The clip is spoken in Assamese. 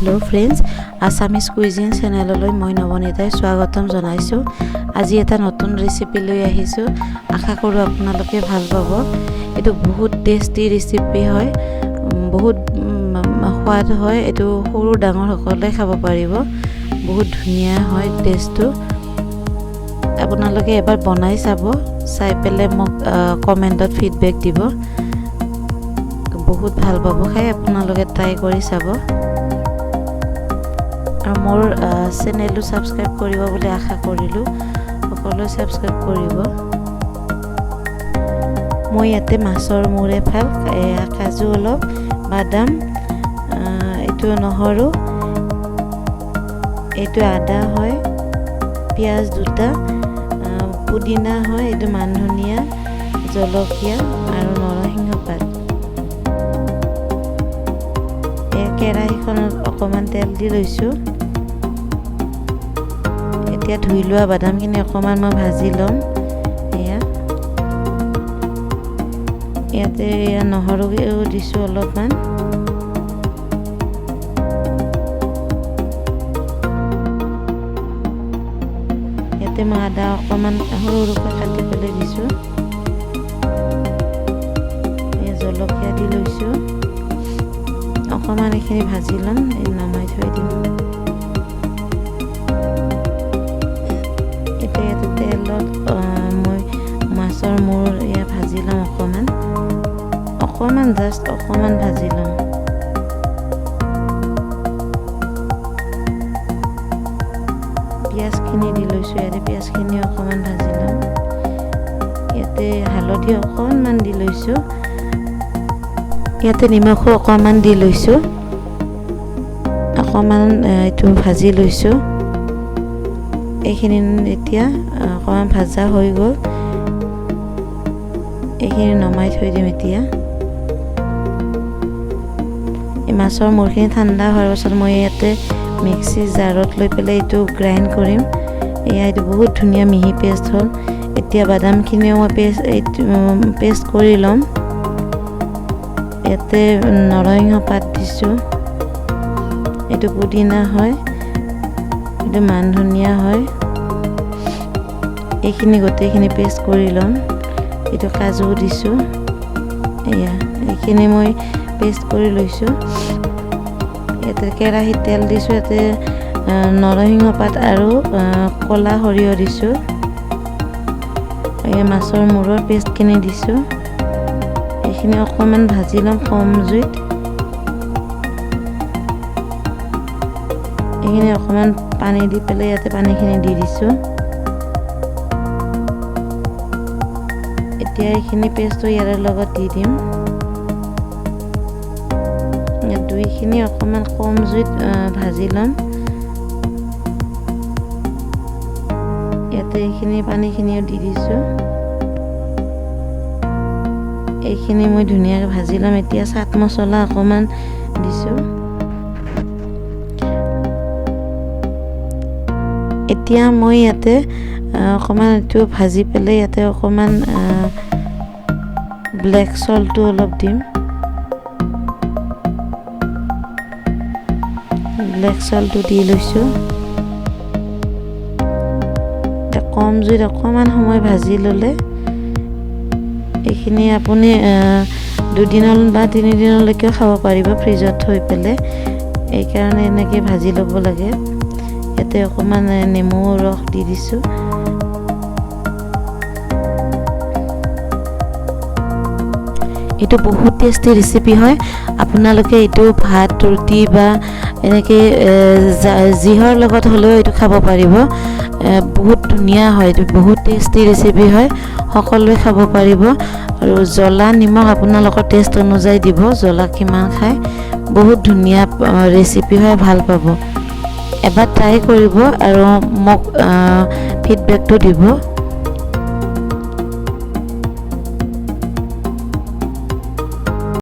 हेलो फ्रेंड्स आसामिज कुइजिन चेनेलলৈ মই নবনীতাই স্বাগতম জনাইছো। আজি এটা নতুন ৰেচিপি লৈ আহিছো। আশা কৰো আপোনালোকে ভাল পাব। এটো বহুত টেস্টি ৰেচিপি হয়, বহুত সোৱাদ হয়। এটো সৰু ডাঙৰ সকলে খাব পাৰিব। বহুত ধুনিয়া হয় টেষ্টটো। আপোনালোকে এবাৰ বনাই চাব, চাই পেলে মোক কমেন্টত ফিডবেক দিব। बहुत ভাল পাব খাই। আপোনালোকে ট্রাই কৰি চাব আৰু মোৰ চেনেলটো সাবস্ক্ৰাইব কৰিব বুলি আশা কৰিলো। সকলোৱে সাবস্ক্ৰাইব কৰিব। মই ইয়াতে মাছৰ মূৰে ফাল কাজু অলপ, বাদাম, এইটো নহৰু, এইটো আদা হয়, পিয়াজ দুটা, পুদিনা হয়, এইটো মান ধনিয়া, জলকীয়া আৰু নৰসিংহ পাত। কেৰাহীখনত অকমান তেল দি লৈছো। এতিয়া ধুই লোৱা বাদামখিনি অকমান মই ভাজি লম। ইয়াতে নহৰু দিছো অলপমান। ইয়াতে মই আদা অকমান সৰু সৰুকৈ কাটি পেলাই দিছো। জলকীয়া দি লৈছো। অকমান এখিনি ভাজি লম, নমাই থৈ দিম। এতিয়া তেলত মই মাছৰ মূৰ ভাজি লম। অকমান জাষ্ট অকমান ভাজি লম। পিয়াজখিনি দি লৈছো। ইয়াতে পিয়াজখিনি অকমান ভাজি লম। ইয়াতে হালধি অকমান দি লৈছো। ইয়াতে নিমখো অকমান দি লৈছো। অকমান এইটো ভাজি লৈছো। এইখিনি এতিয়া অকমান ভাজা হৈ গ'ল। এইখিনি নমাই থৈ দিম। এতিয়া এই মাছৰ মূৰখিনি ঠাণ্ডা হোৱাৰ পাছত মই ইয়াতে মিক্সি জাৰত লৈ পেলাই এইটো গ্ৰাইণ্ড কৰিম। এইটো বহুত ধুনীয়া মিহি পেষ্ট হ'ল। এতিয়া বাদামখিনিও মই পেষ্ট কৰি ল'ম। ইয়াতে নৰসিংহ পাত দিছো। এইটো পুদিনা হয়, এইটো মান ধনিয়া হয়। এইখিনি গোটেইখিনি পেষ্ট কৰি ল'ম। এইটো কাজু দিছো। এইখিনি মই পেষ্ট কৰি লৈছো। ইয়াতে কেৰাহীত তেল দিছো। ইয়াতে নৰসিংহ পাত আৰু কলা সৰিয়হ দিছো। মাছৰ মূৰৰ পেষ্টখিনি দিছো। এইখিনি অকমান ভাজি ল'ম কম জুইত। এইখিনি অকমান পানী দি পেলাই ইয়াতে পানীখিনি দি দিছো। এতিয়া এইখিনি পেষ্টটো ইয়াৰ লগত দি দিম। দুইখিনি অকমান কম জুইত ভাজি ল'ম। ইয়াতে এইখিনি পানীখিনিও দি দিছো। এইখিনি মই ধুনীয়াকৈ ভাজি ল'ম। এতিয়া চাট মছলা অকমান দিছো। এতিয়া মই ইয়াতে অকমান এইটো ভাজি পেলাই ইয়াতে অকমান ব্লেক সল্টটো অলপ দিম। ব্লেক সল্টটো দি লৈছো। কম জুইত অকমান সময় ভাজি ল'লে এইখিনি আপুনি 2 দিন বা 3 দিনলৈকে খাব পাৰিব ফ্ৰিজত থৈ পেলাই। এই কাৰণে এনেকৈ ভাজি ল'ব লাগে। ইয়াতে অকমান নেমু ৰস দি দিছো। এইটো বহুত টেস্টি ৰেচিপি হয়। আপোনালোকে এইটো ভাত, ৰুটি বা এনেকৈ জিহৰ লগত হ'লেও এইটো খাব পাৰিব। বহুত ধুনীয়া হয়। এইটো বহুত টেস্টি ৰেচিপি হয়। সকলোৱে খাব পাৰিব। আৰু জ্বলা নিমখ আপোনালোকৰ টেষ্ট অনুযায়ী দিব, জ্বলা কিমান খায়। বহুত ধুনীয়া ৰেচিপি হয়, ভাল পাব। এবাৰ ট্ৰাই কৰিব আৰু মোক ফিডবেকটো দিব।